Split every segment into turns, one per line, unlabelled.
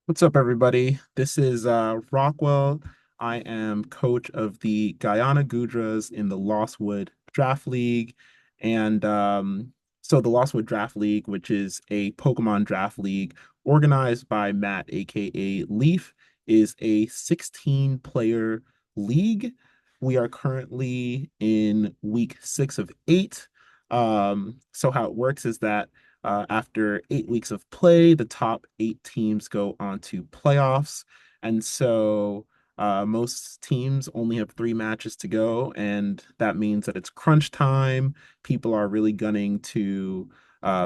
What's up, everybody? This is Rockwell. I am coach of the Guyana Gudras in the Lostwood Draft League. And so the Lostwood Draft League, which is a Pokemon draft league organized by Matt, aka Leaf, is a 16-player league. We are currently in week 6 of 8. So how it works is that after 8 weeks of play, the top 8 teams go on to playoffs. And so most teams only have 3 matches to go, and that means that it's crunch time. People are really gunning to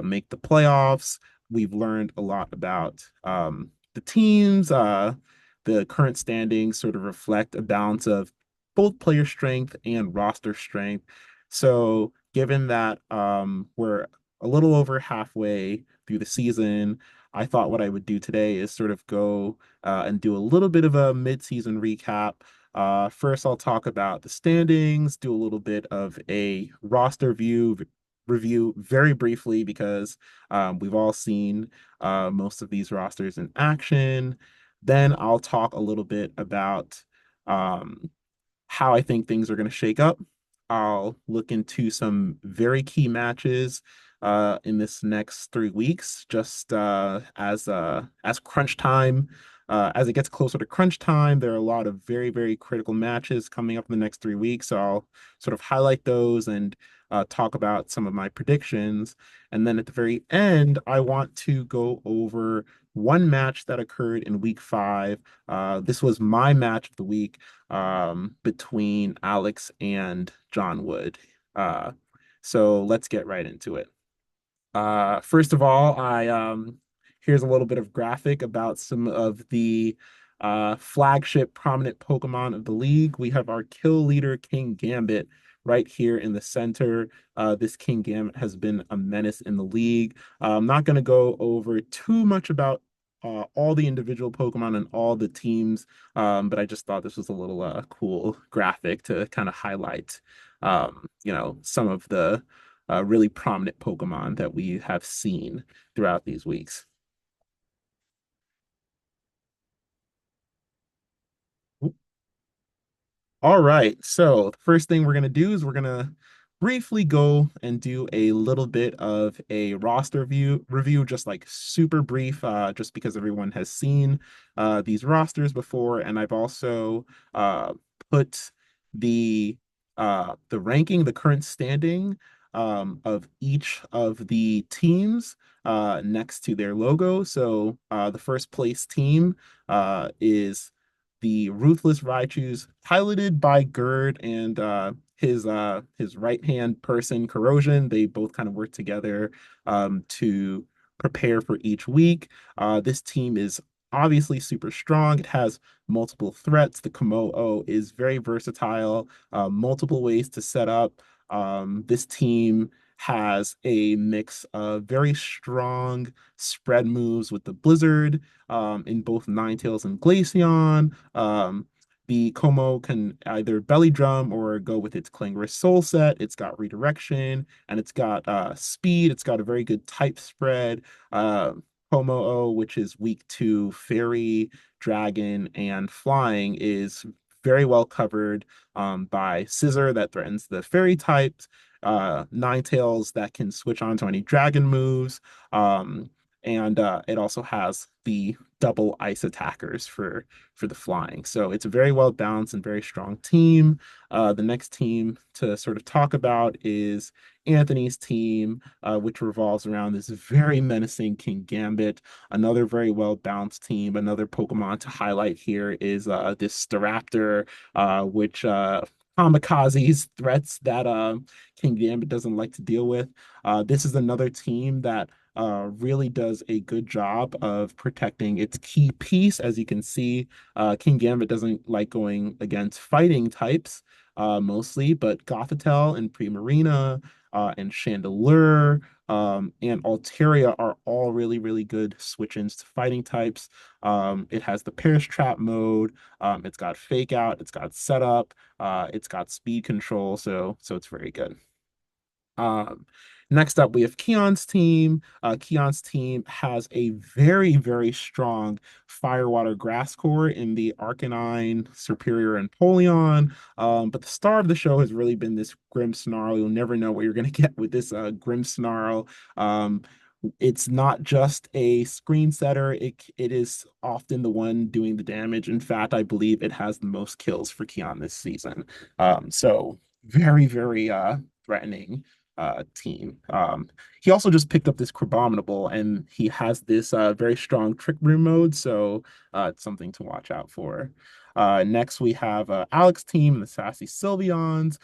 make the playoffs. We've learned a lot about the teams. The current standings sort of reflect a balance of both player strength and roster strength. So, given that we're a little over halfway through the season, I thought what I would do today is sort of go and do a little bit of a mid-season recap. First, I'll talk about the standings, do a little bit of a roster review very briefly because we've all seen most of these rosters in action. Then I'll talk a little bit about um, how I think things are going to shake up. I'll look into some very key matches in this next 3 weeks, just as crunch time. As it gets closer to crunch time, there are a lot of very, very critical matches coming up in the next 3 weeks. So I'll sort of highlight those and talk about some of my predictions. And then at the very end, I want to go over one match that occurred in week 5. This was my match of the week between Alex and John Wood. Uh, so let's get right into it. First of all, I here's a little bit of graphic about some of the flagship prominent Pokemon of the league. We have our kill leader, King Gambit, right here in the center. This King Gambit has been a menace in the league. I'm not going to go over too much about all the individual Pokemon and all the teams, but I just thought this was a little cool graphic to kind of highlight, some of the really prominent Pokemon that we have seen throughout these weeks. All right. So the first thing we're gonna do is we're gonna briefly go and do a little bit of a roster review, just like super brief, just because everyone has seen these rosters before, and I've also put the ranking, the current standing of each of the teams next to their logo. So the first place team is the Ruthless Raichus, piloted by Gerd and his right hand person, Corrosion. They both kind of work together to prepare for each week. This team is obviously super strong. It has multiple threats. The Komo is very versatile, multiple ways to set up. This team has a mix of very strong spread moves with the Blizzard in both Ninetales and Glaceon. The Como can either belly drum or go with its Clangorous Soul Set. It's got redirection and it's got speed. It's got a very good type spread. Uh, Como, which is weak to Fairy, Dragon, and Flying, is very well covered by Scissor that threatens the Fairy types. Ninetales that can switch on to any Dragon moves. And it also has the double ice attackers for the flying. So it's a very well balanced and very strong team. The next team to sort of talk about is Anthony's team, which revolves around this very menacing King Gambit. Another very well balanced team. Another Pokemon to highlight here is this Staraptor, which kamikazes threats that King Gambit doesn't like to deal with. This is another team that really does a good job of protecting its key piece. As you can see, King Gambit doesn't like going against fighting types mostly, but Gothitelle and Primarina and Chandelure and Altaria are all really, really good switch-ins to fighting types. It has the Perish Trap mode. It's got Fake Out. It's got Setup. It's got Speed Control. So it's very good. Um, Next up, we have Keon's team. Keon's team has a very, very strong Firewater Grass core in the Arcanine, Superior, and Polion. But the star of the show has really been this Grim Snarl. You'll never know what you're going to get with this Grim Snarl. Um, it's not just a screen setter, it is often the one doing the damage. In fact, I believe it has the most kills for Keon this season. So very, very threatening team. He also just picked up this Crabominable, and he has this very strong Trick Room mode, so it's something to watch out for. Next, we have Alex team, the Sassy Sylveons.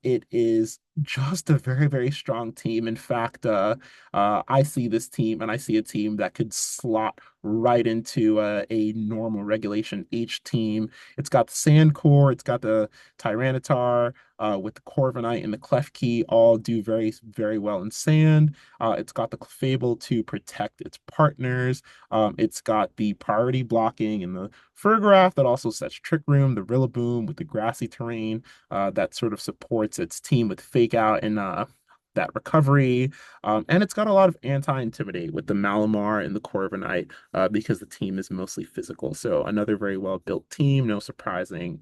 It is just a very, very strong team. In fact, I see this team and I see a team that could slot right into a normal regulation H team. It's got the Sand Core, it's got the Tyranitar, with the Corviknight and the Klefki all do very, very well in sand. It's got the Clefable to protect its partners. It's got the priority blocking and the Fergraph that also sets Trick Room, the Rillaboom with the grassy terrain that sort of supports its team with Fake Out and that recovery. And it's got a lot of anti-intimidate with the Malamar and the Corviknight because the team is mostly physical. So another very well-built team, no surprising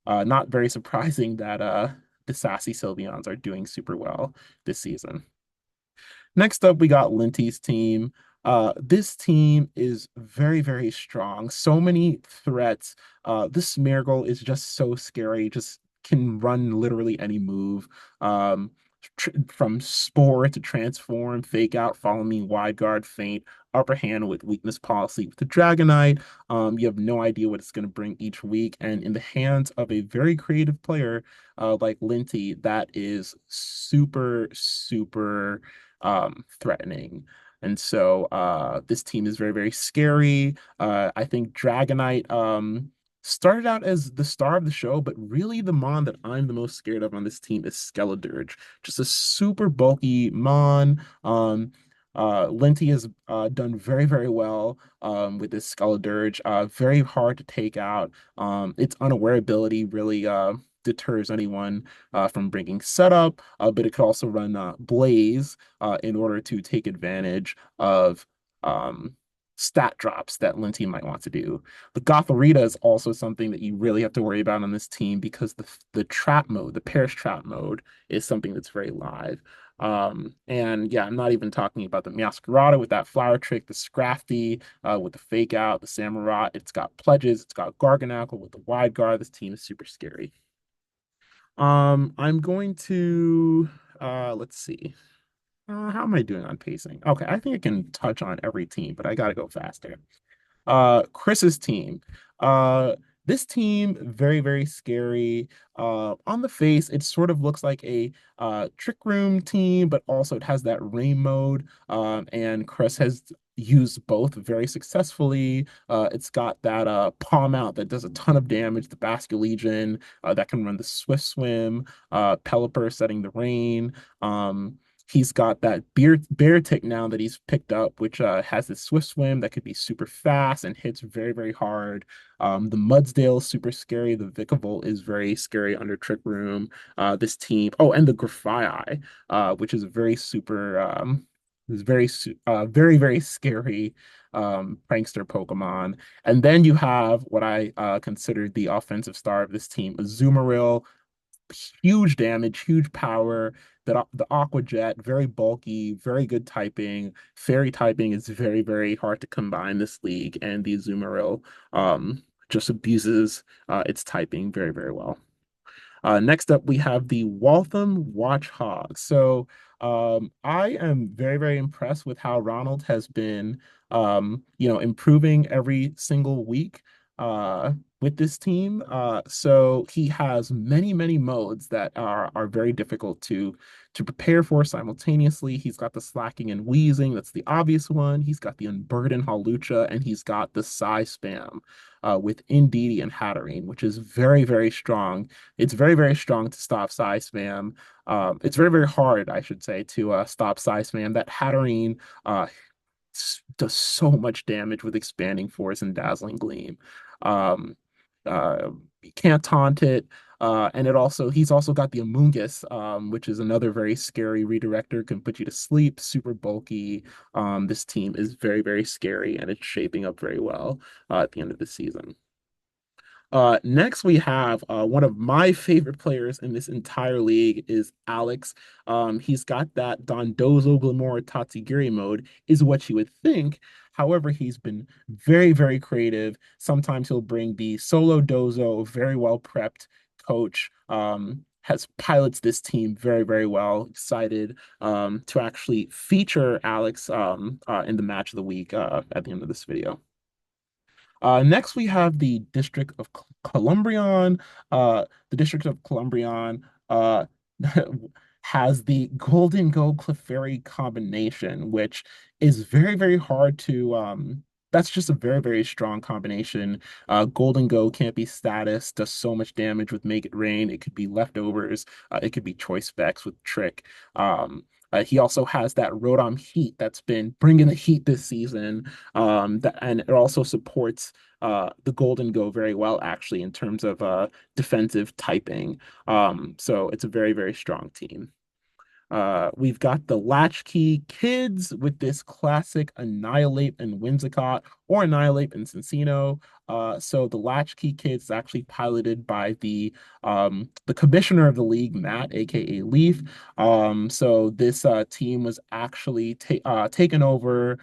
not very surprising that the Sassy Sylveons are doing super well this season. Next up, we got Linty's team. This team is very, very strong. So many threats. This Smeargle is just so scary. Just can run literally any move. From Spore to Transform, Fake Out, Follow Me, Wide Guard, Feint, Upper Hand with Weakness Policy with the Dragonite. You have no idea what it's going to bring each week. And in the hands of a very creative player like Linty, that is super, super threatening. And so this team is very, very scary. I think Dragonite started out as the star of the show, but really the Mon that I'm the most scared of on this team is Skeledirge. Just a super bulky Mon. Linty has done very, very well with this Skeledirge. Very hard to take out. Its unaware ability really deters anyone from bringing setup, but it could also run Blaze in order to take advantage of um, stat drops that Linty might want to do. The Gothorita is also something that you really have to worry about on this team because the trap mode, the Perish trap mode, is something that's very live. And yeah, I'm not even talking about the Meowscarada with that flower trick, the Scrafty with the fake out, the Samurott. It's got pledges, it's got Garganacl with the wide guard. This team is super scary. I'm going to let's see. How am I doing on pacing? Okay, I think I can touch on every team, but I gotta go faster. Chris's team. Uh, this team, very, very scary. On the face, it sort of looks like a Trick Room team, but also it has that rain mode. And Chris has used both very successfully. It's got that palm out that does a ton of damage, the Basculegion that can run the Swift Swim, Pelipper setting the rain. He's got that bear tick now that he's picked up, which has this swift swim that could be super fast and hits very, very hard. The Mudsdale is super scary. The Vikavolt is very scary under Trick Room. This team, oh, and the Grafaiai, which is a very super, is very, very scary prankster Pokemon. And then you have what I consider the offensive star of this team, Azumarill, huge damage, huge power. The Aqua Jet, very bulky, very good typing. Fairy typing is very, very hard to combine this league, and the Azumarill just abuses its typing very, very well. Next up, we have the Waltham Watchhog. So I am very, very impressed with how Ronald has been, improving every single week with this team. So he has many, many modes that are very difficult to prepare for simultaneously. He's got the Slacking and Wheezing, that's the obvious one. He's got the Unburden Hawlucha, and he's got the Psy Spam with Indeedee and Hatterene, which is very, very strong. It's very, very strong to stop Psy Spam. It's very, very hard, I should say, to stop Psy Spam. That Hatterene does so much damage with Expanding Force and Dazzling Gleam. Um, you can't taunt it. And he's also got the Amoonguss, which is another very scary redirector, can put you to sleep, super bulky. This team is very, very scary, and it's shaping up very well at the end of the season. Next, we have one of my favorite players in this entire league is Alex. He's got that Dondozo Glamour Tatsugiri mode, is what you would think. However, he's been very, very creative. Sometimes he'll bring the solo dozo, very well prepped coach. Has pilots this team very, very well. Excited to actually feature Alex in the match of the week at the end of this video. Next, we have the District of Columbrian. The District of Columbrian has the Golden Go Clefairy combination, which is very, very hard to. That's just a very, very strong combination. Golden Go can't be status, does so much damage with Make It Rain. It could be leftovers. It could be choice specs with Trick. He also has that Rotom Heat that's been bringing the heat this season. And it also supports the Golden Go very well, actually, in terms of defensive typing. So it's a very, very strong team. We've got the Latchkey Kids with this classic Annihilate and Whimsicott or Annihilate and Cincino. So the Latchkey Kids is actually piloted by the commissioner of the league, Matt, aka Leaf. So this team was actually taken over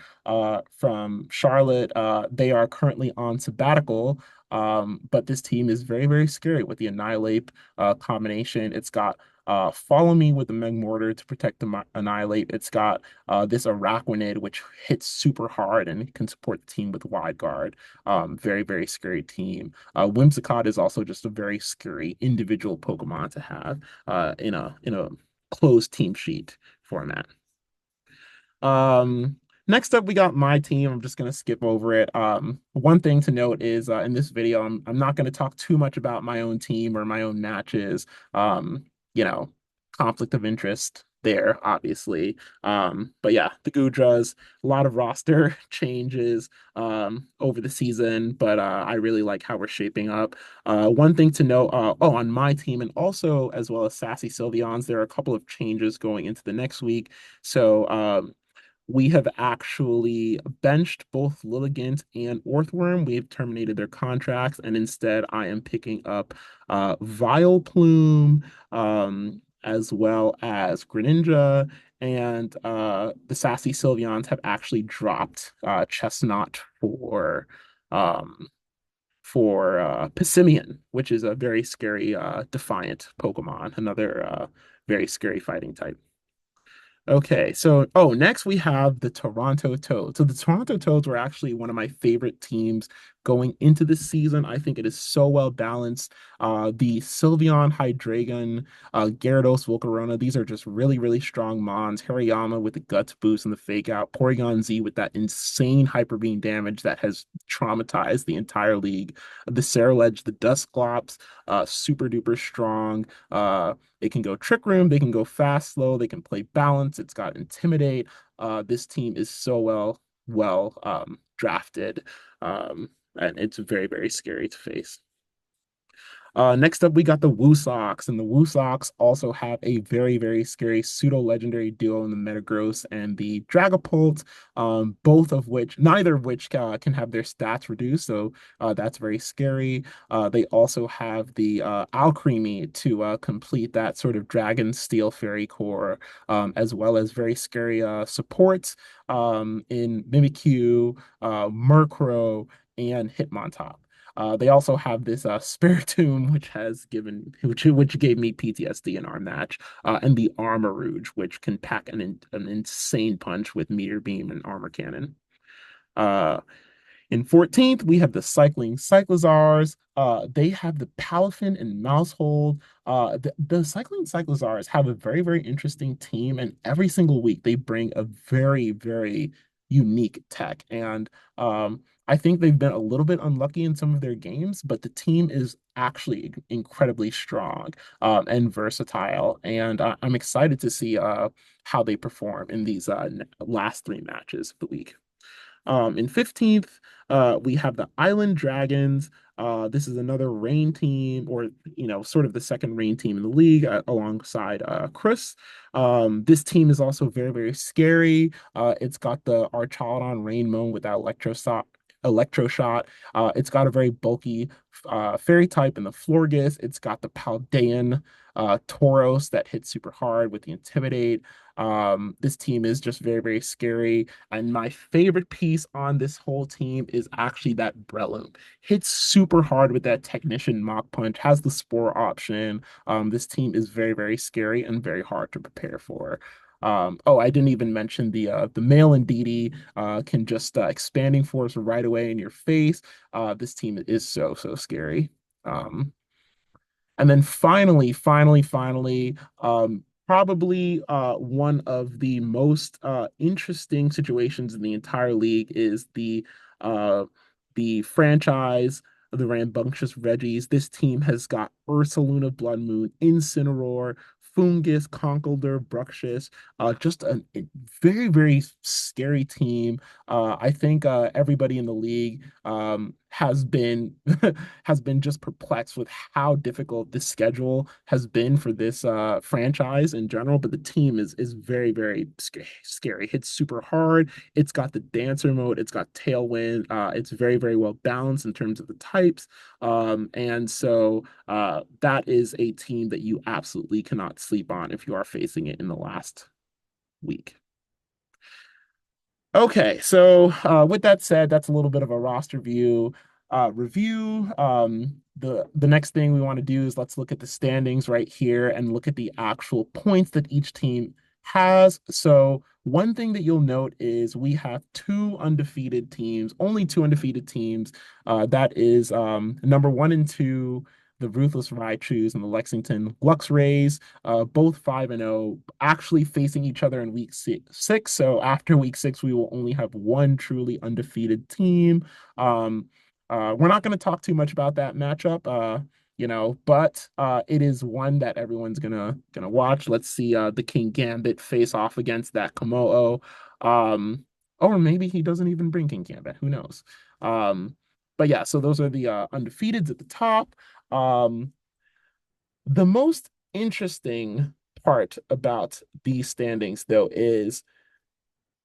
from Charlotte. They are currently on sabbatical. But this team is very, very scary with the Annihilate combination. It's got Follow Me with the Megmortar to protect the Annihilate. It's got this Araquanid, which hits super hard and can support the team with Wide Guard. Very, very scary team. Whimsicott is also just a very scary individual Pokemon to have in a closed team sheet format. Next up, we got my team. I'm just gonna skip over it. One thing to note is in this video, I'm not gonna talk too much about my own team or my own matches. You know, conflict of interest there, obviously. But yeah, the Gudras, a lot of roster changes over the season, but I really like how we're shaping up. One thing to note, on my team and also as well as Sassy Sylveons, there are a couple of changes going into the next week. So we have actually benched both Lilligant and Orthworm. We have terminated their contracts, and instead I am picking up Vileplume, as well as Greninja, and the Sassy Sylveons have actually dropped Chestnut um, for Passimian, which is a very scary Defiant Pokemon, another very scary fighting type. Okay, so next we have the Toronto Toads. So the Toronto Toads were actually one of my favorite teams going into this season. I think it is so well balanced. The Sylveon, Hydreigon, Gyarados, Volcarona, these are just really, really strong mons. Hariyama with the Guts boost and the Fake Out. Porygon Z with that insane Hyper Beam damage that has traumatized the entire league. The Ceruledge, the Dusclops, super duper strong. It can go Trick Room, they can go fast, slow, they can play balance. It's got Intimidate. This team is so well drafted, and it's very, very scary to face. Next up, we got the Woosocks, and the Woosocks also have a very, very scary pseudo-legendary duo in the Metagross and the Dragapult, neither of which can have their stats reduced, so that's very scary. They also have the Alcremie to complete that sort of Dragon Steel Fairy core, as well as very scary supports in Mimikyu, Murkrow, and Hitmontop. They also have this Spiritomb, which gave me PTSD in our match, and the Armarouge, which can pack an insane punch with Meteor Beam and Armor Cannon. Uh, in 14th, we have the Cycling Cyclozars. They have the Palafin and Mousehold. The Cycling Cyclozars have a very, very interesting team, and every single week they bring a very, very unique tech. And I think they've been a little bit unlucky in some of their games, but the team is actually incredibly strong and versatile. And I'm excited to see how they perform in these last three matches of the week. In 15th, we have the Island Dragons. This is another rain team, or sort of the second rain team in the league, alongside Chris. This team is also very, very scary. It's got the Archaludon Rain Moan with that electro shot. It's got a very bulky fairy type in the Florges. It's got the Paldean Tauros that hits super hard with the Intimidate. This team is just very, very scary. And my favorite piece on this whole team is actually that Breloom. Hits super hard with that Technician Mach Punch, has the Spore option. This team is very, very scary and very hard to prepare for. Oh, I didn't even mention the male Indeedee can just expanding force right away in your face. This team is so, so scary. Um, and then finally, probably one of the most interesting situations in the entire league is uh, the franchise of the rambunctious Reggies. This team has got Ursaluna Blood Moon, Incineroar, Fungus, Conkeldurr, Bruxish, just a very, very scary team. I think everybody in the league has been just perplexed with how difficult this schedule has been for this franchise in general. But the team is very, very scary. Hits super hard. It's got the dancer mode. It's got tailwind. It's very, very well balanced in terms of the types. And so that is a team that you absolutely cannot sleep on if you are facing it in the last week. Okay, so with that said, that's a little bit of a roster view review. The next thing we want to do is let's look at the standings right here and look at the actual points that each team has. So one thing that you'll note is we have two undefeated teams, only two undefeated teams. That is number one and two, the Ruthless Raichus and the Lexington Lux Rays, both 5-0, actually facing each other in week six. So after week six, we will only have one truly undefeated team. Um, we're not going to talk too much about that matchup, but it is one that everyone's gonna watch. Let's see the King Gambit face off against that Komodo. Or maybe he doesn't even bring King Gambit. Who knows? Um, but yeah, so those are the undefeateds at the top. Um, the most interesting part about these standings, though, is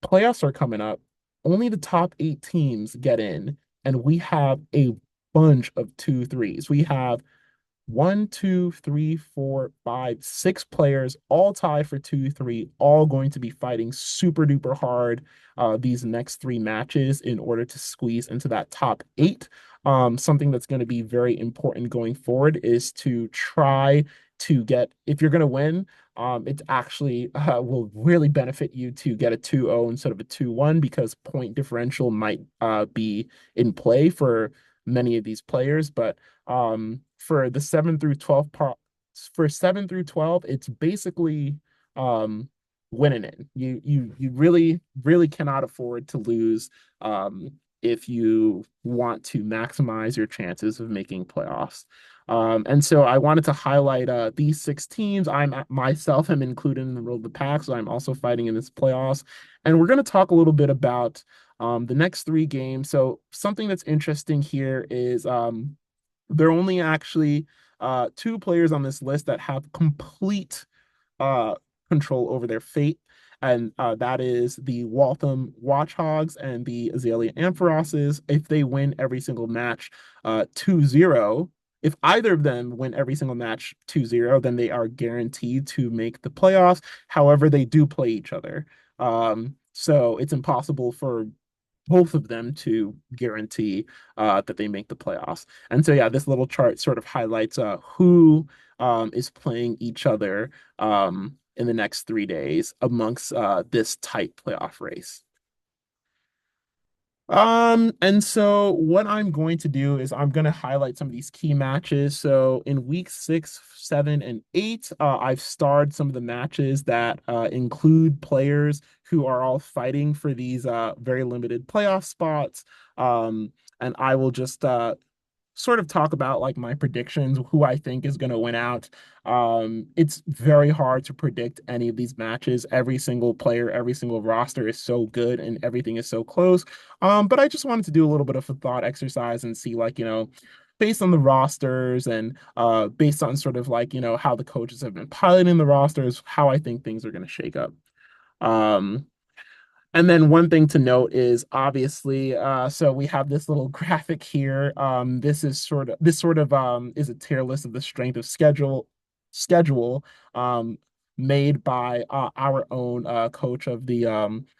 playoffs are coming up. Only the top eight teams get in, and we have a bunch of two threes. We have one, two, three, four, five, six players, all tie for 2-3, all going to be fighting super duper hard these next three matches in order to squeeze into that top eight. Something that's going to be very important going forward is to try to get, if you're going to win, it actually will really benefit you to get a 2-0 instead of a 2-1 because point differential might be in play for many of these players. But for the 7 through 12 part, for 7 through 12, it's basically um winning it. You really, really cannot afford to lose if you want to maximize your chances of making playoffs. And so I wanted to highlight these six teams. I'm myself am included in the middle of the pack, so I'm also fighting in this playoffs. And we're going to talk a little bit about the next three games. So something that's interesting here is there are only actually two players on this list that have complete uh, control over their fate, and that is the Waltham Watchhogs and the Azalea Ampharoses. If they win every single match 2-0, if either of them win every single match 2-0, then they are guaranteed to make the playoffs. However, they do play each other. So it's impossible for both of them to guarantee that they make the playoffs. And so, yeah, this little chart sort of highlights who is playing each other in the next 3 days amongst this tight playoff race. And so what I'm going to do is I'm going to highlight some of these key matches. So in week 6, 7, and 8, I've starred some of the matches that include players who are all fighting for these very limited playoff spots. And I will just sort of talk about like my predictions, who I think is going to win out. It's very hard to predict any of these matches. Every single player, every single roster is so good and everything is so close. But I just wanted to do a little bit of a thought exercise and see like, based on the rosters and based on sort of like, how the coaches have been piloting the rosters, how I think things are going to shake up. Um, and then one thing to note is obviously, so we have this little graphic here. This sort of is a tier list of the strength of schedule um, made by our own coach of the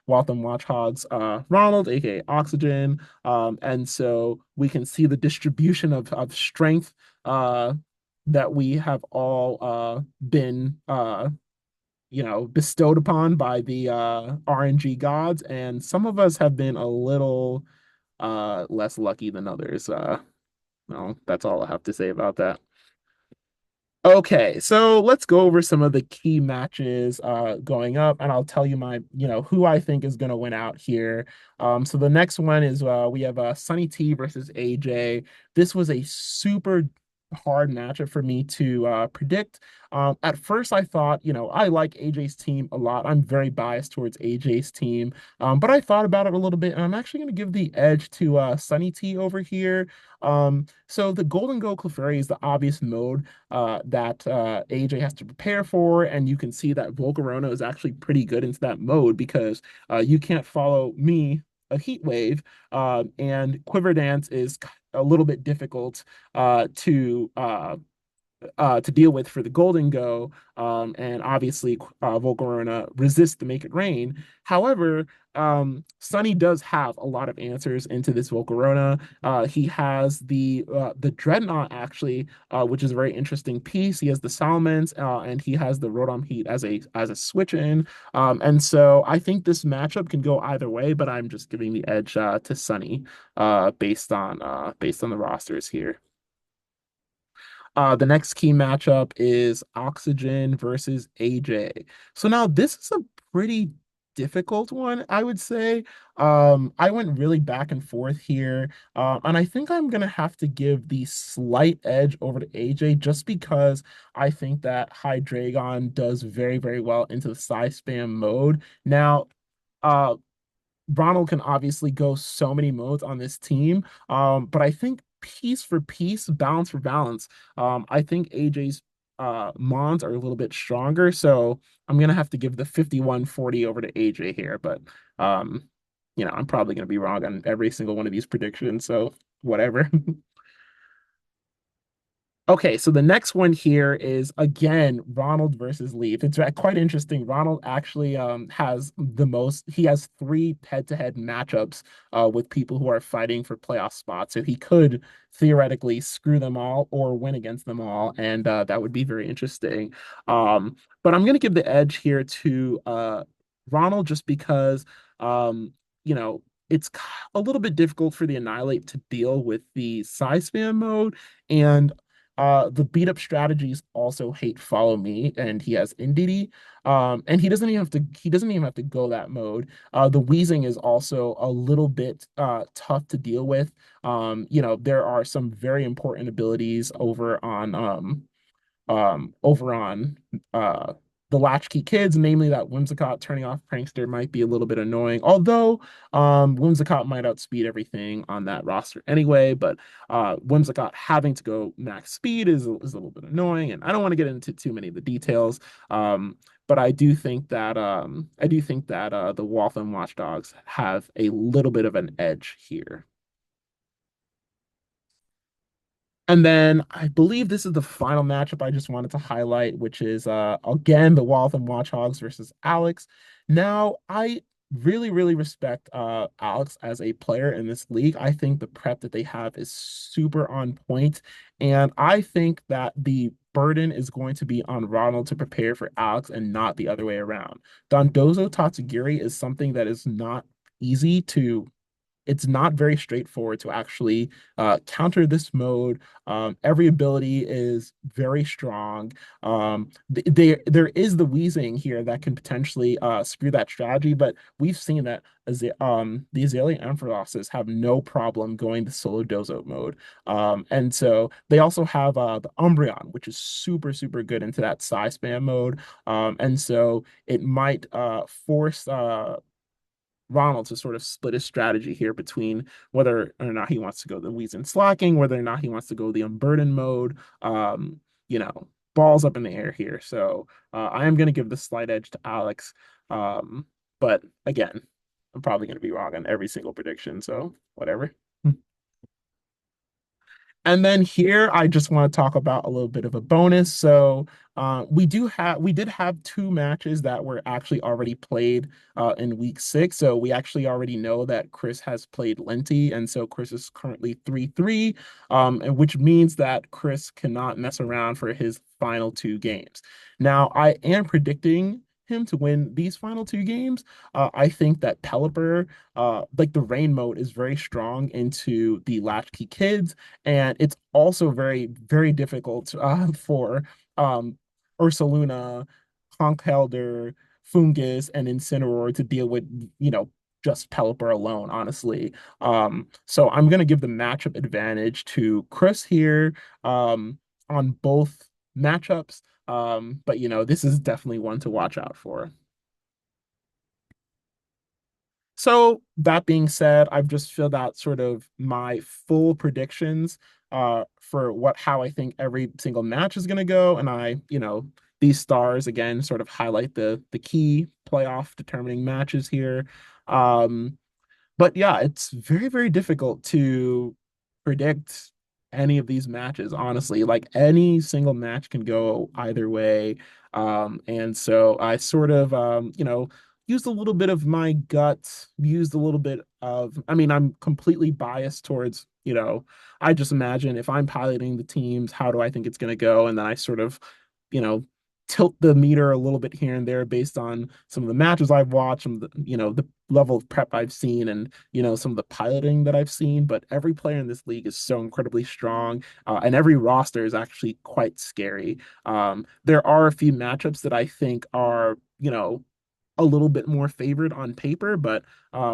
Waltham Watchhogs, Ronald, aka Oxygen. And so we can see the distribution of strength that we have all been bestowed upon by the RNG gods, and some of us have been a little less lucky than others. No, that's all I have to say about that. Okay, so let's go over some of the key matches going up, and I'll tell you who I think is going to win out here. So the next one is we have Sunny T versus AJ. This was a super hard matchup for me to predict. At first, I thought, I like AJ's team a lot. I'm very biased towards AJ's team, but I thought about it a little bit, and I'm actually going to give the edge to Sunny T over here. So the Golden Go Clefairy is the obvious mode that AJ has to prepare for. And you can see that Volcarona is actually pretty good into that mode because you can't follow me, a heat wave, and Quiver Dance is a little bit difficult to deal with for the Golden Go. And obviously, Volcarona resists the Make It Rain. However, Sunny does have a lot of answers into this Volcarona. He has the Dreadnought actually, which is a very interesting piece. He has the Salamence, and he has the Rotom Heat as a switch in. And so I think this matchup can go either way, but I'm just giving the edge to Sunny based on the rosters here. The next key matchup is Oxygen versus AJ. So now this is a pretty difficult one, I would say. I went really back and forth here, and I think I'm gonna have to give the slight edge over to AJ just because I think that Hydreigon does very, very well into the Psy Spam mode. Now, uh, Ronald can obviously go so many modes on this team. But I think piece for piece, balance for balance, I think AJ's Mons are a little bit stronger. So I'm gonna have to give the 51-40 over to AJ here. But I'm probably gonna be wrong on every single one of these predictions. So whatever. Okay, so the next one here is again Ronald versus Leaf. It's quite interesting. Ronald actually he has three head-to-head matchups with people who are fighting for playoff spots. So he could theoretically screw them all or win against them all, and that would be very interesting. But I'm gonna give the edge here to Ronald just because it's a little bit difficult for the Annihilate to deal with the size spam mode and the beat up strategies also hate follow me, and he has Indeedee. And he doesn't even have to go that mode. The wheezing is also a little bit tough to deal with. There are some very important abilities over on the Latchkey Kids, namely that Whimsicott turning off Prankster might be a little bit annoying. Although Whimsicott might outspeed everything on that roster anyway, but Whimsicott having to go max speed is a little bit annoying, and I don't want to get into too many of the details. But I do think that the Waltham Watchdogs have a little bit of an edge here. And then I believe this is the final matchup I just wanted to highlight, which is again the Waltham Watchhogs versus Alex. Now, I really, really respect Alex as a player in this league. I think the prep that they have is super on point, and I think that the burden is going to be on Ronald to prepare for Alex and not the other way around. Dondozo Tatsugiri is something that is not easy to it's not very straightforward to actually counter this mode. Every ability is very strong. There is the wheezing here that can potentially screw that strategy, but we've seen that the Azalea Amphiroses have no problem going the solo dozo mode. And so they also have the Umbreon, which is super, super good into that size spam mode. And so it might force Ronald to sort of split his strategy here between whether or not he wants to go the Weezing slacking, whether or not he wants to go the unburden mode. You know, balls up in the air here. So I am going to give the slight edge to Alex. Um, but again, I'm probably going to be wrong on every single prediction. So whatever. And then here, I just want to talk about a little bit of a bonus. So we did have two matches that were actually already played in week 6. So we actually already know that Chris has played Lenti, and so Chris is currently 3-3, and which means that Chris cannot mess around for his final two games. Now, I am predicting him to win these final two games. I think that Pelipper, like the rain mode, is very strong into the Latchkey Kids, and it's also very, very difficult for um, Ursaluna, Conkeldurr, Fungus, and Incineroar to deal with, just Pelipper alone, honestly. So I'm going to give the matchup advantage to Chris here on both matchups. But, this is definitely one to watch out for. So that being said, I've just filled out sort of my full predictions for what how I think every single match is gonna go. And these stars again sort of highlight the key playoff determining matches here. Um, but yeah, it's very, very difficult to predict any of these matches, honestly. Like any single match can go either way. And so I sort of, used a little bit of my gut, used a little bit of, I mean, I'm completely biased towards, I just imagine if I'm piloting the teams, how do I think it's going to go? And then I sort of, you know, tilt the meter a little bit here and there based on some of the matches I've watched, some of the level of prep I've seen, and some of the piloting that I've seen. But every player in this league is so incredibly strong, and every roster is actually quite scary. There are a few matchups that I think are a little bit more favored on paper, but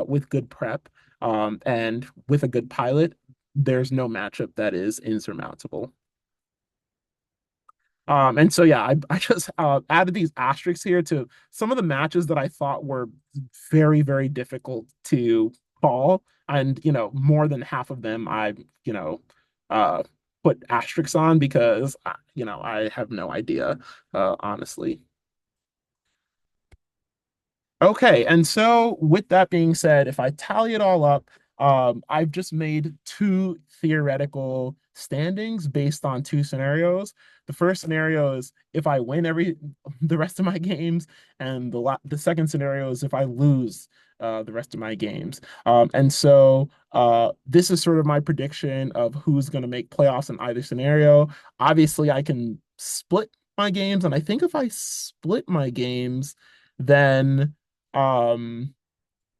with good prep and with a good pilot, there's no matchup that is insurmountable. And so yeah, I just added these asterisks here to some of the matches that I thought were very, very difficult to call. And more than half of them you know, uh put asterisks on because I have no idea, honestly. Okay, and so with that being said, if I tally it all up, I've just made two theoretical standings based on two scenarios. The first scenario is if I win every the rest of my games, and the second scenario is if I lose the rest of my games. And so this is sort of my prediction of who's going to make playoffs in either scenario. Obviously, I can split my games, and I think if I split my games, then um,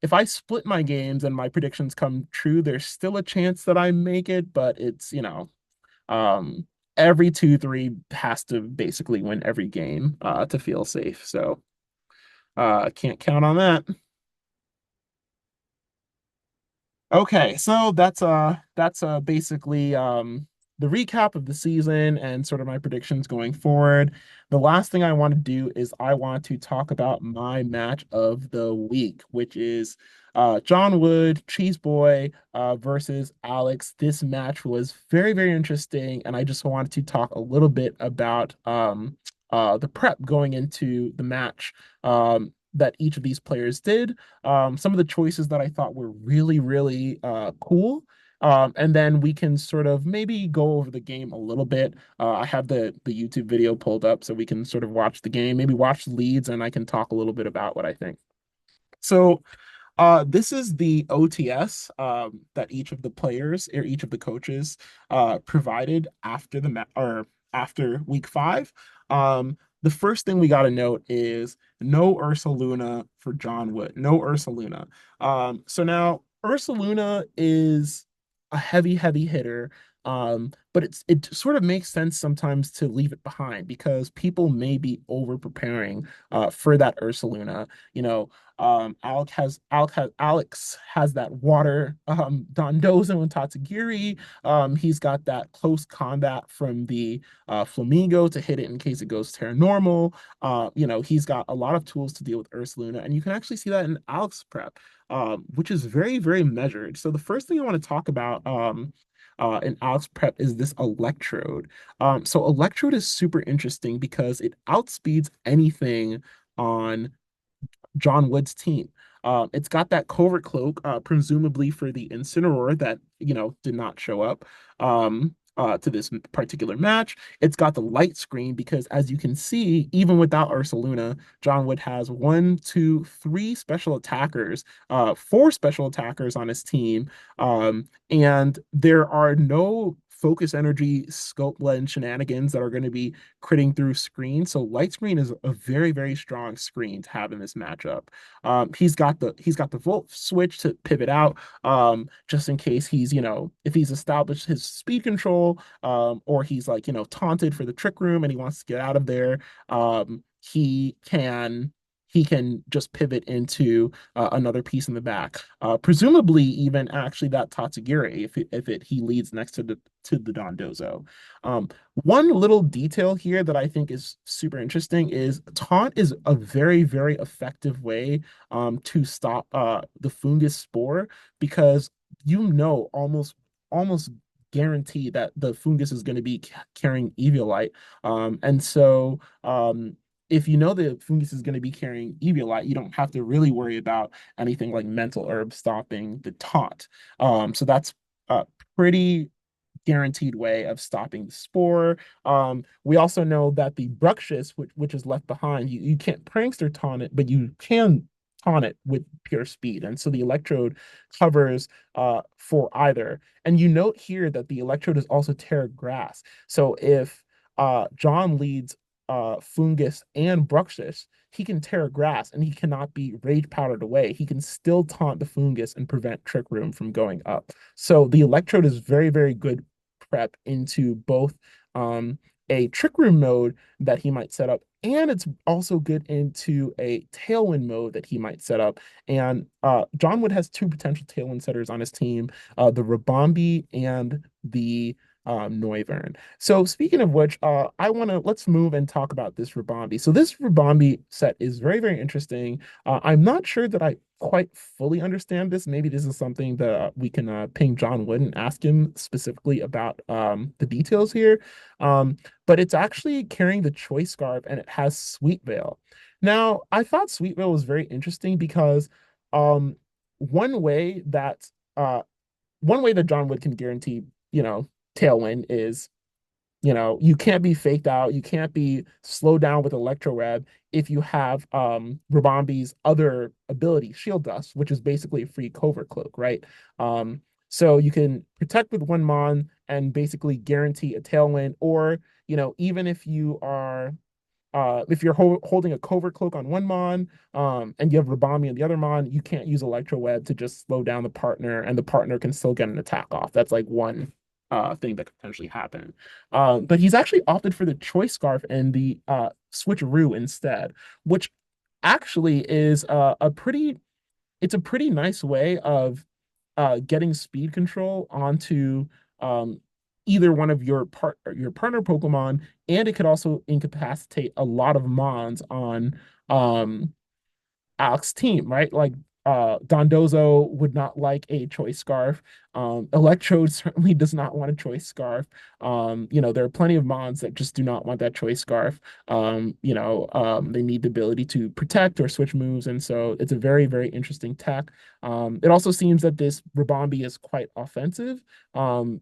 if I split my games and my predictions come true, there's still a chance that I make it, but it's, um, every 2-3 has to basically win every game to feel safe. So can't count on that. Okay, so that's basically the recap of the season and sort of my predictions going forward. The last thing I want to do is I want to talk about my match of the week, which is John Wood, Cheese Boy versus Alex. This match was very, very interesting, and I just wanted to talk a little bit about the prep going into the match that each of these players did, some of the choices that I thought were really, really cool. And then we can sort of maybe go over the game a little bit. I have the YouTube video pulled up so we can sort of watch the game, maybe watch the leads, and I can talk a little bit about what I think. So this is the OTS that each of the players or each of the coaches provided after or after week 5. The first thing we got to note is no Ursa Luna for John Wood. No Ursa Luna. So now Ursa Luna is a heavy, heavy hitter. But it sort of makes sense sometimes to leave it behind because people may be over preparing for that Ursaluna. You know, Alex has that water Dondozo and Tatsugiri. He's got that close combat from the Flamingo to hit it in case it goes Terra normal. He's got a lot of tools to deal with Ursaluna, and you can actually see that in Alex prep, which is very, very measured. So the first thing I want to talk about in Alex prep is this electrode. So electrode is super interesting because it outspeeds anything on John Wood's team. It's got that covert cloak, presumably for the Incineroar that, did not show up to this particular match. It's got the light screen because, as you can see, even without Ursaluna, John Wood has one, two, three special attackers, four special attackers on his team. And there are no focus energy scope blend shenanigans that are going to be critting through screen. So light screen is a very, very strong screen to have in this matchup. He's got the volt switch to pivot out, just in case if he's established his speed control, or he's like, taunted for the trick room and he wants to get out of there. He can just pivot into another piece in the back. Presumably, even actually that Tatsugiri, if he leads next to the Dondozo. One little detail here that I think is super interesting is taunt is a very, very effective way to stop the fungus spore because almost guarantee that the fungus is going to be carrying Eviolite. And so if you know the fungus is going to be carrying Eviolite, you don't have to really worry about anything like mental herb stopping the taunt. So that's a pretty guaranteed way of stopping the spore. We also know that the Bruxish, which is left behind, you can't prankster taunt it, but you can taunt it with pure speed. And so the electrode covers for either. And you note here that the electrode is also Terra Grass. So if John leads Fungus and Bruxish, he can Terra Grass and he cannot be rage powdered away. He can still taunt the Fungus and prevent Trick Room from going up. So the electrode is very, very good prep into both a trick room mode that he might set up, and it's also good into a tailwind mode that he might set up. And John Wood has two potential tailwind setters on his team, the Rabombi and the Noivern. So speaking of which, let's move and talk about this Rabombi. So this Rabombi set is very, very interesting. I'm not sure that I quite fully understand this. Maybe this is something that we can ping John Wood and ask him specifically about the details here. But it's actually carrying the Choice Scarf and it has Sweet Veil. Now, I thought Sweet Veil was very interesting because um, one way that one way that John Wood can guarantee, tailwind is, you can't be faked out, you can't be slowed down with Electro Web if you have Rabambi's other ability, Shield Dust, which is basically a free covert cloak, right? So you can protect with one mon and basically guarantee a tailwind, or even if you're holding a covert cloak on one mon, and you have Rabami on the other mon, you can't use Electro Web to just slow down the partner, and the partner can still get an attack off. That's like one thing that could potentially happen. But he's actually opted for the Choice Scarf and the Switcheroo instead, which actually is it's a pretty nice way of getting speed control onto either one of your partner Pokemon, and it could also incapacitate a lot of Mons on um Alex's team, right? Like Dondozo would not like a Choice Scarf. Electrode certainly does not want a Choice Scarf. There are plenty of Mons that just do not want that Choice Scarf. They need the ability to protect or switch moves, and so it's a very, very interesting tech. It also seems that this Rabombi is quite offensive,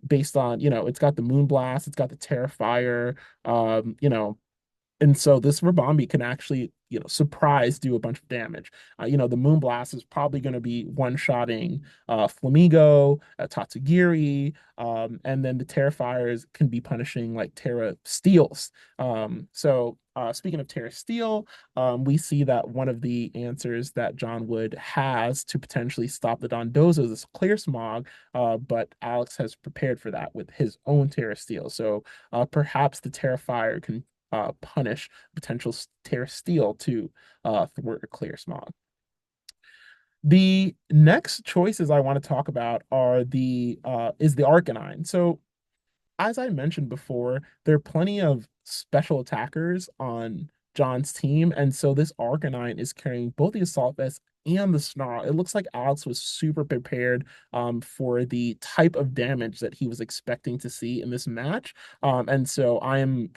based on, it's got the Moonblast, it's got the Terrifier, and so this Rabombi can actually, surprise do a bunch of damage. The Moonblast is probably going to be one-shotting Flamingo, Tatsugiri, and then the Terrifiers can be punishing like Terra Steels. So speaking of Terra Steel, we see that one of the answers that John Wood has to potentially stop the Dondozos is clear smog, but Alex has prepared for that with his own Terra Steel. So perhaps the Terrifier can punish potential Terra Steel to thwart a clear smog. The next choices I want to talk about are the is the Arcanine. So as I mentioned before, there are plenty of special attackers on John's team, and so this Arcanine is carrying both the Assault Vest and the Snarl. It looks like Alex was super prepared for the type of damage that he was expecting to see in this match. And so I'm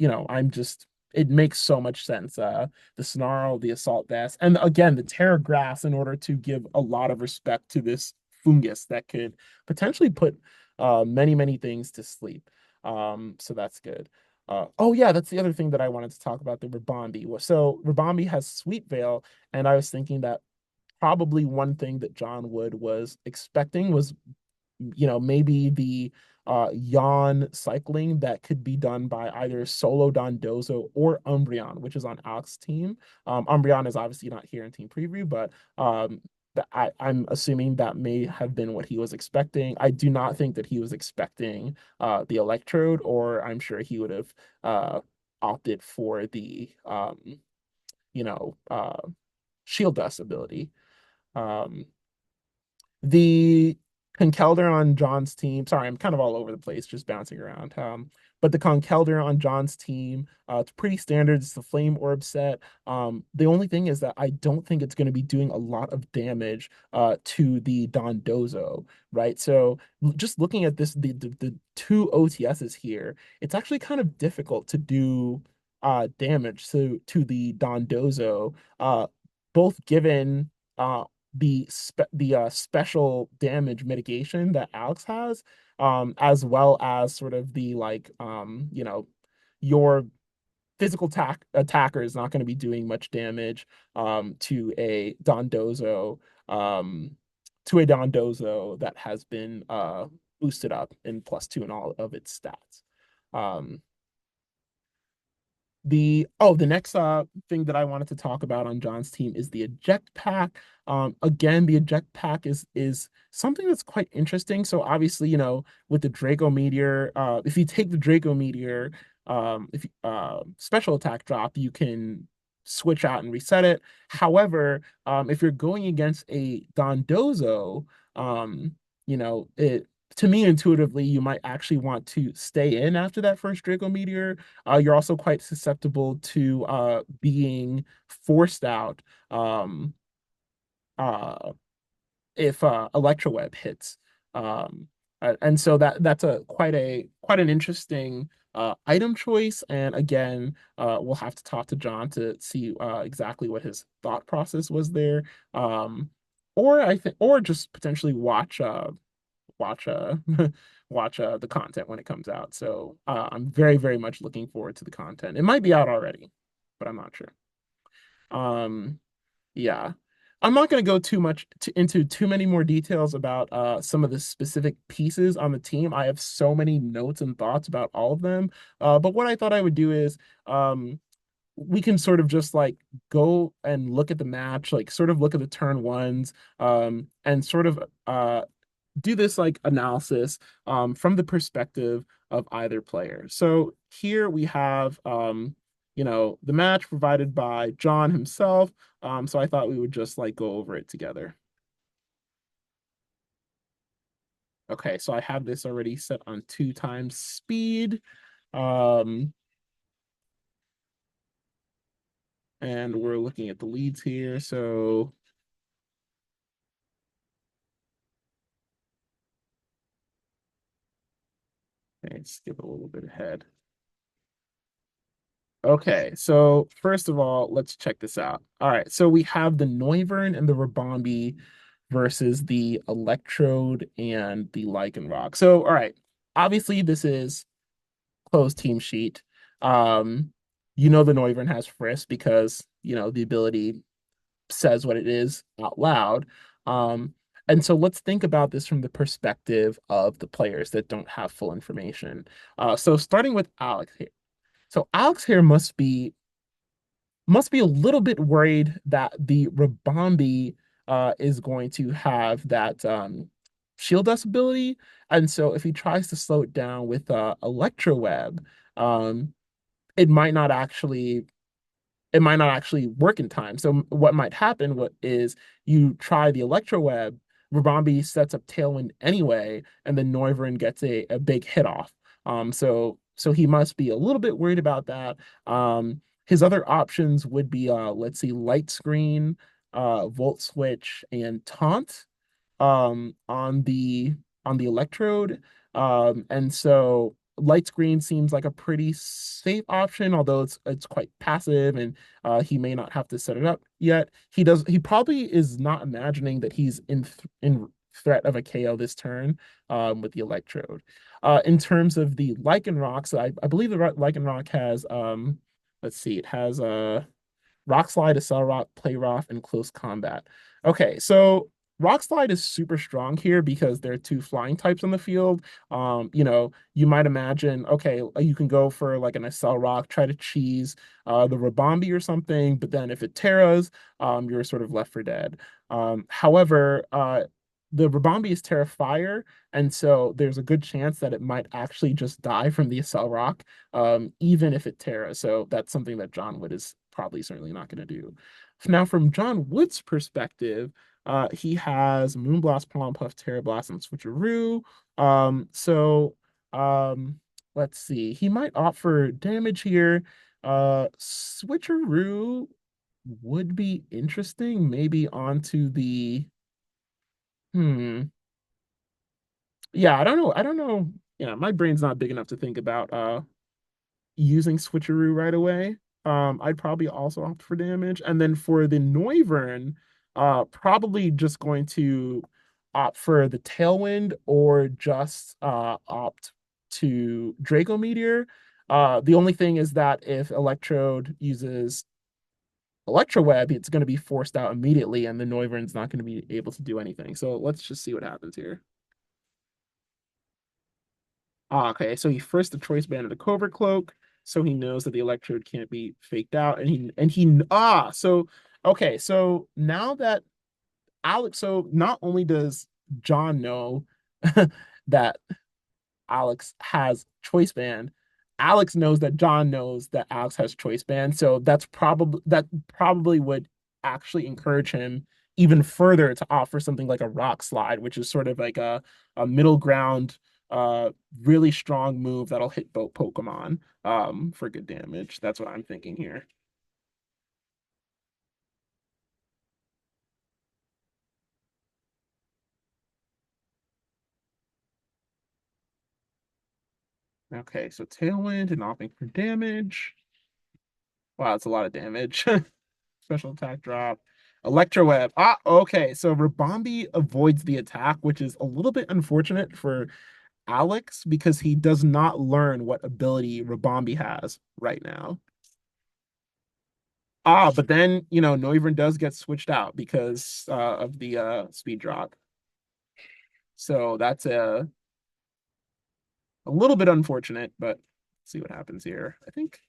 just it makes so much sense. The Snarl, the Assault Vest, and again the Terra Grass in order to give a lot of respect to this fungus that could potentially put many, many things to sleep. So that's good. Oh yeah, that's the other thing that I wanted to talk about, the Rabombi. So Rabombi has Sweet Veil, and I was thinking that probably one thing that John Wood was expecting was maybe the yawn cycling that could be done by either Solo Dondozo or Umbreon, which is on Alex's team. Umbreon is obviously not here in team preview, but I'm assuming that may have been what he was expecting. I do not think that he was expecting the Electrode, or I'm sure he would have opted for the you know, uh, Shield Dust ability. Um, the Conkeldurr on John's team. Sorry, I'm kind of all over the place, just bouncing around. But the Conkeldurr on John's team, it's pretty standard. It's the Flame Orb set. The only thing is that I don't think it's going to be doing a lot of damage to the Dondozo, right? So just looking at this, the two OTSs here, it's actually kind of difficult to do damage to the Dondozo, both given the special damage mitigation that Alex has, as well as sort of the like your physical attacker is not going to be doing much damage to a Dondozo that has been boosted up in +2 in all of its stats. Um, the next thing that I wanted to talk about on John's team is the eject pack. Again, the eject pack is something that's quite interesting. So obviously, with the Draco Meteor, if you take the Draco Meteor, if special attack drop, you can switch out and reset it. However, if you're going against a Dondozo, it to me intuitively you might actually want to stay in after that first Draco Meteor. You're also quite susceptible to being forced out um, uh, if Electroweb hits. Um, and so that's a quite an interesting item choice. And again, we'll have to talk to John to see exactly what his thought process was there. Or I think, or just potentially watch watch the content when it comes out. So I'm very, very much looking forward to the content. It might be out already, but I'm not sure. Um, yeah. I'm not going to go too much into too many more details about some of the specific pieces on the team. I have so many notes and thoughts about all of them. But what I thought I would do is we can sort of just like go and look at the match, like sort of look at the turn ones, and sort of do this like analysis from the perspective of either player. So here we have the match provided by John himself. So I thought we would just like go over it together. Okay, so I have this already set on 2 times speed. Um, and we're looking at the leads here. So okay, skip a little bit ahead. Okay, so first of all, let's check this out. All right, so we have the Noivern and the Rabombi versus the Electrode and the Lycanroc. So, all right, obviously this is closed team sheet. Um, the Noivern has Frisk because, the ability says what it is out loud. And so let's think about this from the perspective of the players that don't have full information. So starting with Alex here. So Alex here must be must be a little bit worried that the Rabombi is going to have that shield dust ability. And so if he tries to slow it down with Electro Web, um, it might not actually it might not actually work in time. So what might happen is you try the electro web, Rabambi sets up Tailwind anyway, and then Noivern gets a big hit off. So he must be a little bit worried about that. His other options would be let's see, Light Screen, Volt Switch, and Taunt on the electrode. And so light screen seems like a pretty safe option, although it's quite passive and he may not have to set it up yet. He probably is not imagining that he's in threat of a KO this turn with the electrode. In terms of the Lycanroc, so I believe the Lycanroc has let's see, it has Rock Slide, Accel Rock, Play Rough, and Close Combat. Okay, so Rock Slide is super strong here because there are two flying types on the field. You might imagine, okay, you can go for like an Accel Rock, try to cheese the Rabombi or something, but then if it Terras, you're sort of left for dead. However, the Rabombi is Terra Fire, and so there's a good chance that it might actually just die from the Accel Rock, even if it Terra. So that's something that John Wood is probably certainly not going to do. Now, from John Wood's perspective, he has Moonblast, Pollen Puff, Terra Blast, and Switcheroo. So let's see. He might opt for damage here. Switcheroo would be interesting. Maybe onto the hmm. Yeah, I don't know. I don't know. Yeah, my brain's not big enough to think about using switcheroo right away. I'd probably also opt for damage. And then for the Noivern, probably just going to opt for the Tailwind or just opt to Draco Meteor. The only thing is that if Electrode uses Electro Web, it's going to be forced out immediately, and the Noivern's not going to be able to do anything. So let's just see what happens here. Okay, so he first the choice band of the Covert Cloak, so he knows that the electrode can't be faked out, so okay, so now that Alex, so not only does John know that Alex has choice band. Alex knows that John knows that Alex has choice band. So that probably would actually encourage him even further to offer something like a rock slide, which is sort of like a middle ground, really strong move that'll hit both Pokemon for good damage. That's what I'm thinking here. Okay, so Tailwind and opting for damage. Wow, that's a lot of damage. Special attack drop. Electro Web. Okay. So Rabombi avoids the attack, which is a little bit unfortunate for Alex because he does not learn what ability Rabombi has right now. But then, Noivern does get switched out because of the speed drop. So that's a little bit unfortunate, but let's see what happens here. I think.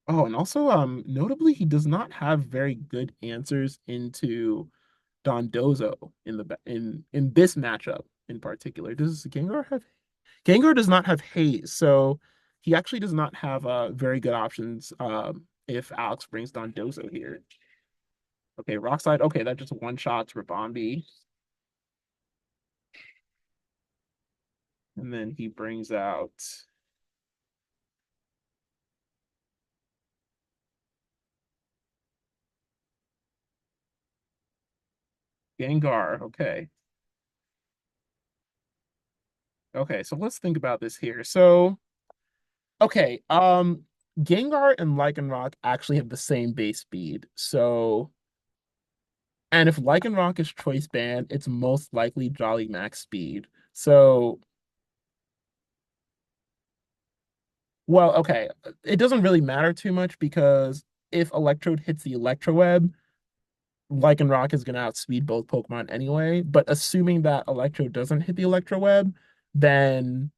Oh, and also, notably, he does not have very good answers into Dondozo in this matchup in particular. Does Gengar have Gengar does not have Haze, so he actually does not have very good options if Alex brings Dondozo here. Okay, Rock Slide. Okay, that just one shots Rabombi. And then he brings out Gengar. Okay. Okay, so let's think about this here. So, okay, Gengar and Lycanroc actually have the same base speed. So and if Lycanroc is choice band, it's most likely Jolly Max speed. So, well, okay, it doesn't really matter too much because if Electrode hits the Electro Web, Lycanroc is going to outspeed both Pokemon anyway. But assuming that Electrode doesn't hit the Electro Web, then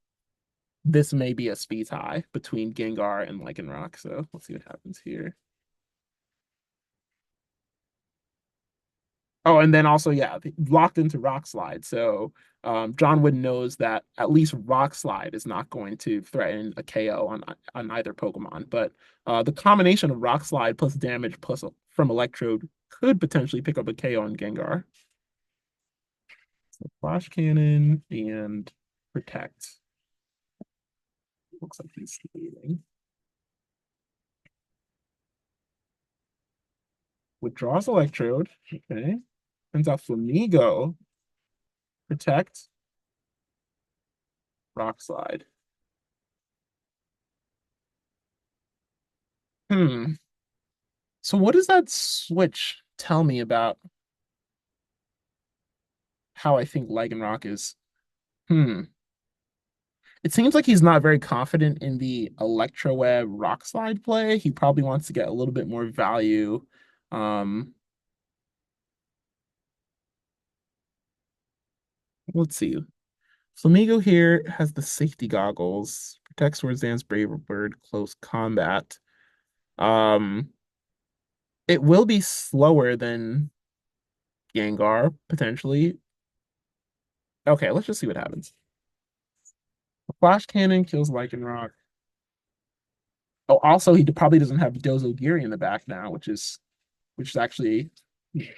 this may be a speed tie between Gengar and Lycanroc. So let's see what happens here. Oh, and then also, yeah, locked into Rock Slide. So John Wood knows that at least Rock Slide is not going to threaten a KO on either Pokemon. But the combination of Rock Slide plus damage plus from Electrode could potentially pick up a KO on Gengar. So Flash Cannon and Protect. Looks like he's leading. Withdraws Electrode. Okay. Sends out Flamigo. Protect. Rock Slide. Hmm. So what does that switch tell me about how I think Lycanroc is? Hmm. It seems like he's not very confident in the Electroweb Rock Slide play. He probably wants to get a little bit more value. Um, let's see. Flamigo here has the safety goggles, protects towards Dance Brave Bird, close combat. Um, it will be slower than Gengar, potentially. Okay, let's just see what happens. Flash Cannon kills Lycanroc. Oh, also he probably doesn't have Dozo Geary in the back now, which is actually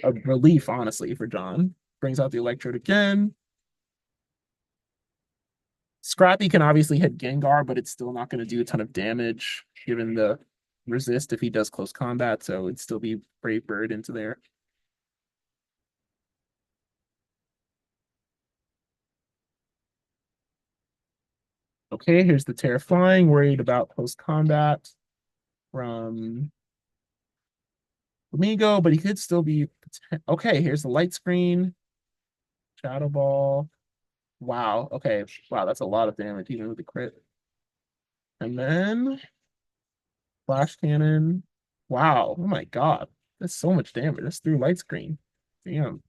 a relief, honestly, for John. Brings out the Electrode again. Scrappy can obviously hit Gengar, but it's still not going to do a ton of damage given the resist if he does close combat. So it'd still be Brave Bird into there. Okay, here's the Terrifying, worried about post combat from Flamingo, but he could still be okay. Here's the Light Screen, Shadow Ball. Wow. Okay. Wow, that's a lot of damage, even with the crit. And then Flash Cannon. Wow. Oh my God. That's so much damage. That's through light screen. Damn.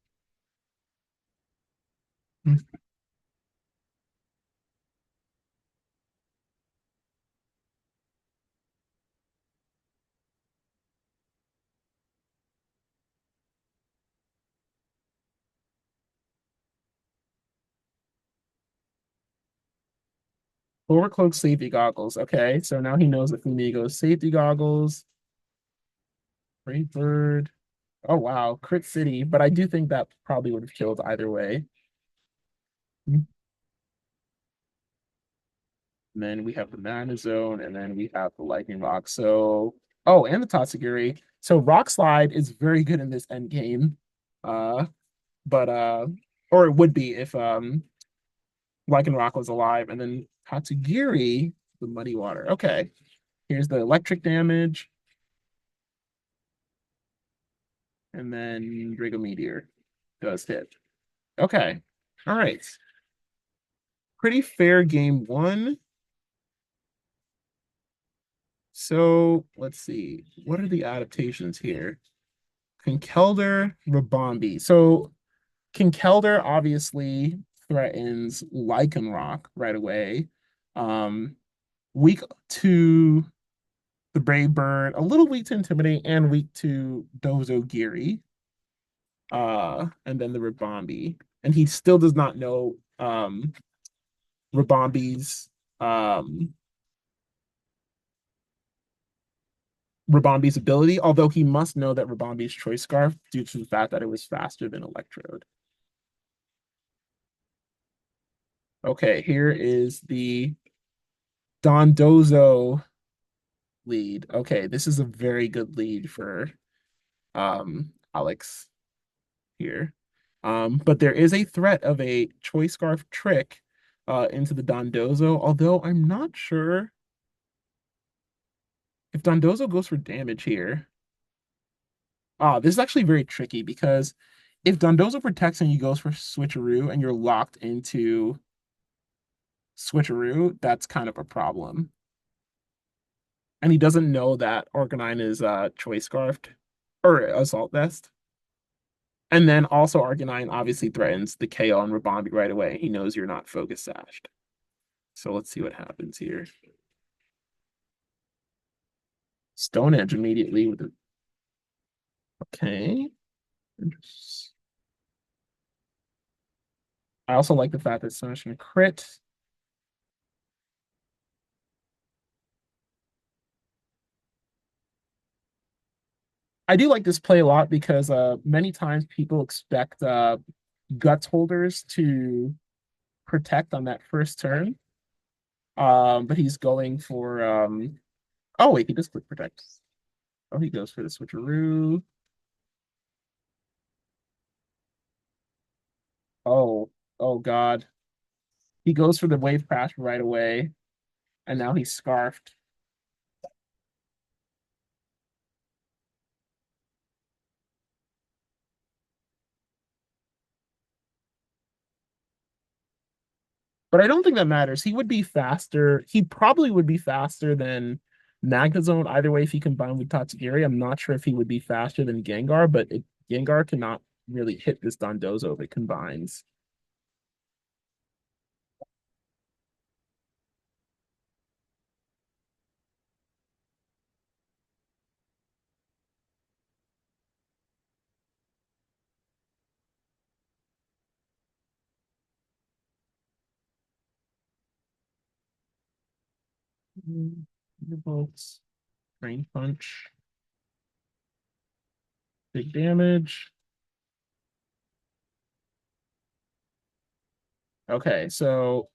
Overcloak safety goggles. Okay, so now he knows the Fumigo's safety goggles. Great Bird. Oh wow, Crit City. But I do think that probably would have killed either way. And then we have the Mana Zone, and then we have the Lightning Rock. So, oh, and the Tatsugiri. So Rock Slide is very good in this end game. Uh, but or it would be if Lycanroc was alive, and then Tatsugiri, the Muddy Water. Okay, here's the electric damage, and then Draco Meteor does hit. Okay, all right, pretty fair game one. So let's see, what are the adaptations here? Conkeldurr, Rabombi. So Conkeldurr obviously threatens Lycanroc right away. Um, weak to the Brave Bird, a little weak to Intimidate and weak to Dozo Geary. And then the Rabombi. And he still does not know Rabombi's um Rabombi's ability, although he must know that Rabombi's Choice Scarf due to the fact that it was faster than Electrode. Okay, here is the Dondozo lead. Okay, this is a very good lead for Alex here. But there is a threat of a Choice Scarf trick into the Dondozo, although I'm not sure if Dondozo goes for damage here. Ah, this is actually very tricky because if Dondozo protects and he goes for Switcheroo and you're locked into Switcheroo, that's kind of a problem. And he doesn't know that Arcanine is Choice Scarfed or Assault Vest. And then also Arcanine obviously threatens the KO on Rabombi right away. He knows you're not focus sashed. So let's see what happens here. Stone Edge immediately with the okay. I also like the fact that Stone Edge can crit. I do like this play a lot because many times people expect guts holders to protect on that first turn. But he's going for oh wait, he does click protect. Oh, he goes for the switcheroo. Oh, oh God. He goes for the wave crash right away, and now he's scarfed. But I don't think that matters. He would be faster. He probably would be faster than Magnezone either way if he combined with Tatsugiri. I'm not sure if he would be faster than Gengar, but Gengar cannot really hit this Dondozo if it combines. Bolts, Drain Punch, big damage. Okay, so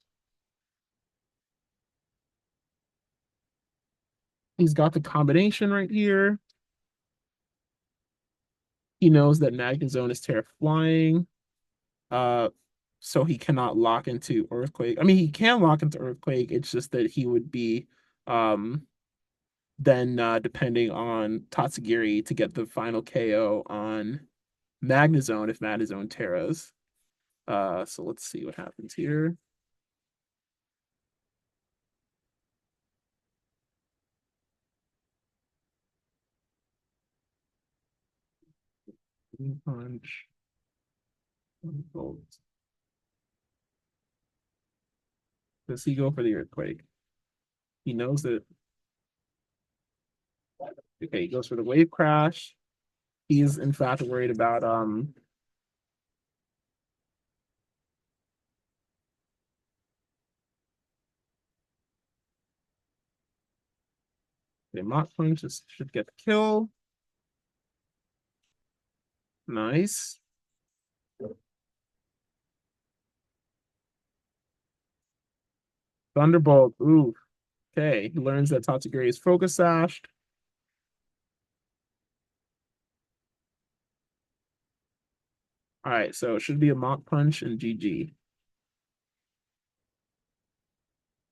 he's got the combination right here. He knows that Magnezone is Terra Flying. Uh, so he cannot lock into Earthquake. I mean, he can lock into Earthquake. It's just that he would be um then depending on Tatsugiri to get the final KO on Magnezone if Magnezone Terras. So let's see what happens here. Punch. Does he go for the Earthquake? He knows that. Okay, he goes for the Wave Crash. He's in fact worried about the Mach Punch. This should get the kill. Nice. Thunderbolt. Ooh. Okay. He learns that Tatsugiri is Focus Sashed. All right, so it should be a Mach Punch and GG.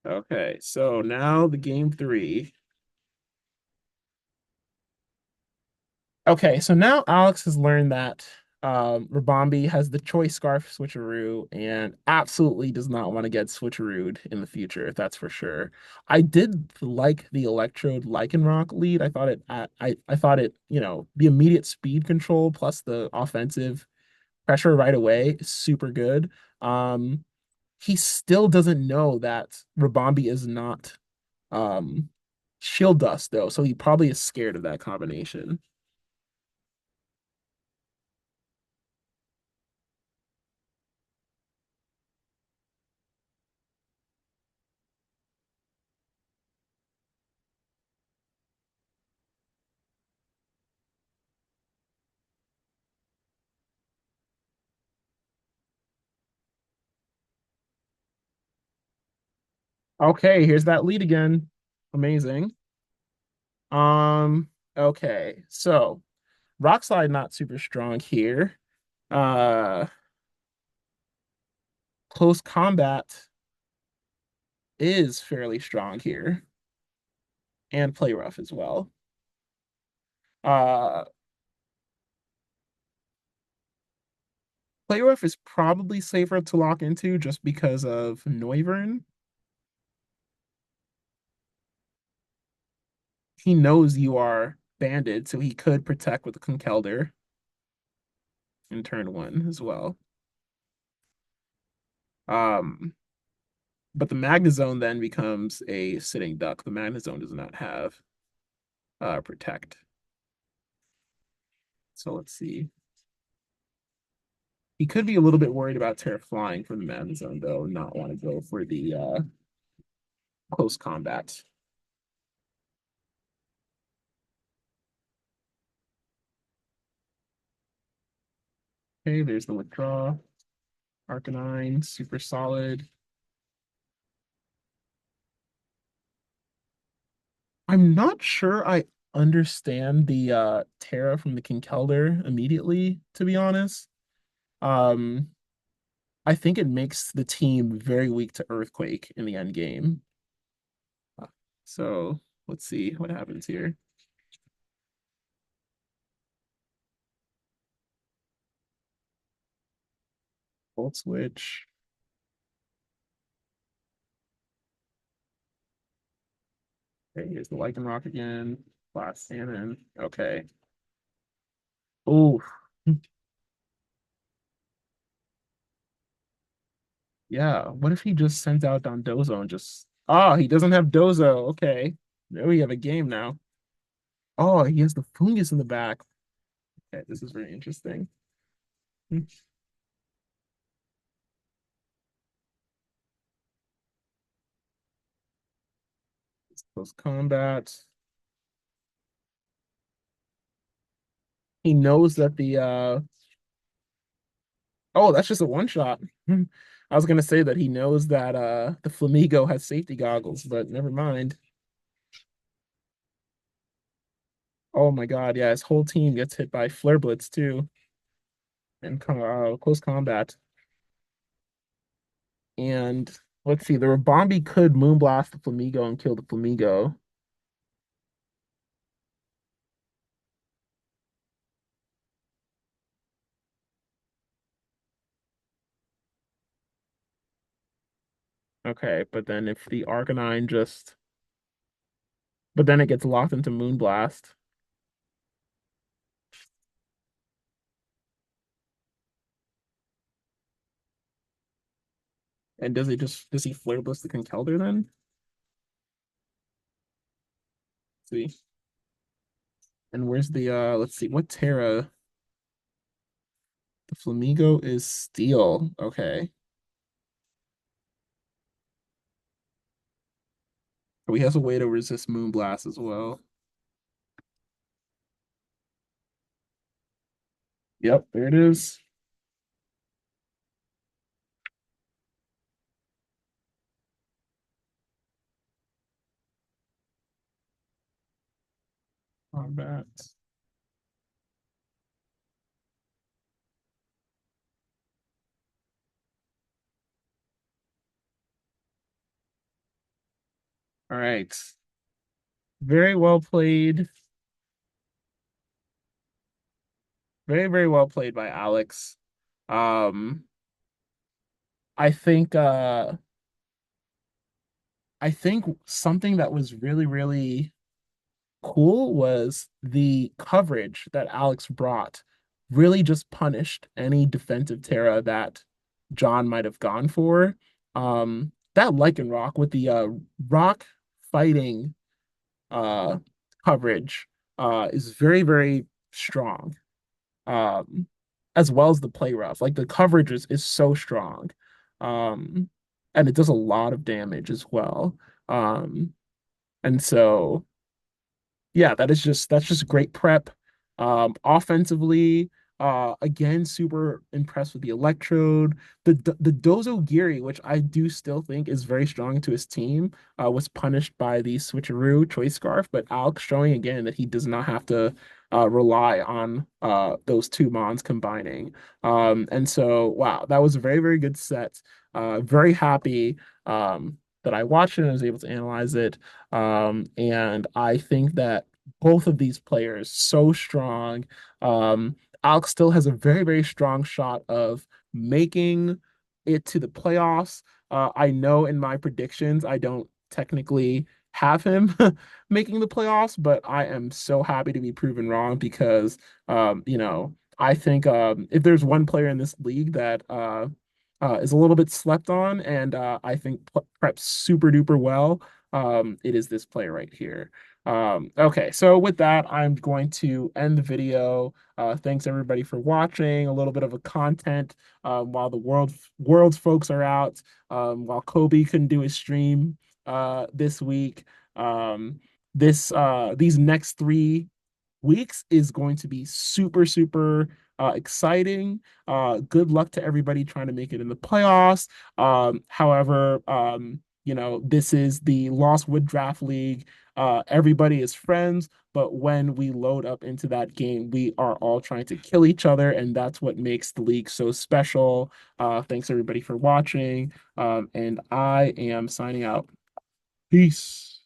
Okay, so now the game three. Okay, so now Alex has learned that Rabambi has the choice scarf switcheroo and absolutely does not want to get switcherooed in the future, that's for sure. I did like the Electrode Lycanroc lead. I thought I thought it, the immediate speed control plus the offensive pressure right away is super good. Um, he still doesn't know that Rabambi is not um shield dust though, so he probably is scared of that combination. Okay, here's that lead again. Amazing. Um, okay, so Rock Slide not super strong here. Uh, Close Combat is fairly strong here, and Play Rough as well. Uh, Play Rough is probably safer to lock into just because of Noivern. He knows you are banded, so he could protect with the Conkeldurr in turn one as well. Um, But the Magnezone then becomes a sitting duck. The Magnezone does not have protect. So let's see. He could be a little bit worried about Terra flying from the Magnezone, though, and not want to go for the close combat. Okay, there's the withdraw. Arcanine, super solid. I'm not sure I understand the Terra from the Kinkeldr immediately, to be honest. Um, I think it makes the team very weak to Earthquake in the end game. So let's see what happens here. Volt switch. Okay, here's the Lycanroc again. Blast Cannon. Okay. Oh, yeah. What if he just sends out Dondozo and just oh, he doesn't have Dozo. Okay. There we have a game now. Oh, he has the fungus in the back. Okay, this is very interesting. Close combat. He knows that the oh, that's just a one shot. I was gonna say that he knows that the Flamigo has safety goggles, but never mind. Oh my God, yeah, his whole team gets hit by Flare Blitz too, and close combat. And let's see, the Rabombi could Moonblast the Flamigo and kill the Flamigo. Okay, but then if the Arcanine just, but then it gets locked into Moonblast. And does he Flare Blitz the Conkeldurr then? Let's see. And where's the let's see, what Terra? The Flamigo is steel. Okay. Oh, he has a way to resist Moonblast as well. Yep, there it is. Combat. All right. Very well played. Very, very well played by Alex. Um, I think I think something that was really, really cool was the coverage that Alex brought really just punished any defensive Terra that John might have gone for. That Lycanroc with the rock fighting uh coverage is very, very strong. Um, as well as the play rough. Like the coverage is so strong. Um, and it does a lot of damage as well. And so yeah, that's just great prep. Offensively, again, super impressed with the Electrode. The Dozo Giri, which I do still think is very strong to his team, was punished by the Switcheroo Choice Scarf, but Alex showing again that he does not have to rely on those two mons combining. And so wow, that was a very, very good set. Very happy that I watched it and was able to analyze it. And I think that both of these players so strong. Alex still has a very, very strong shot of making it to the playoffs. I know in my predictions, I don't technically have him making the playoffs, but I am so happy to be proven wrong because, I think if there's one player in this league that is a little bit slept on, and I think preps super duper well. It is this play right here. Okay, so with that, I'm going to end the video. Thanks everybody for watching. A little bit of a content while the world's folks are out, while Kobe couldn't do his stream this week. Um, these next 3 weeks is going to be super, super exciting. Good luck to everybody trying to make it in the playoffs. However, this is the Lost Wood Draft League. Everybody is friends, but when we load up into that game, we are all trying to kill each other, and that's what makes the league so special. Thanks everybody for watching, and I am signing out. Peace.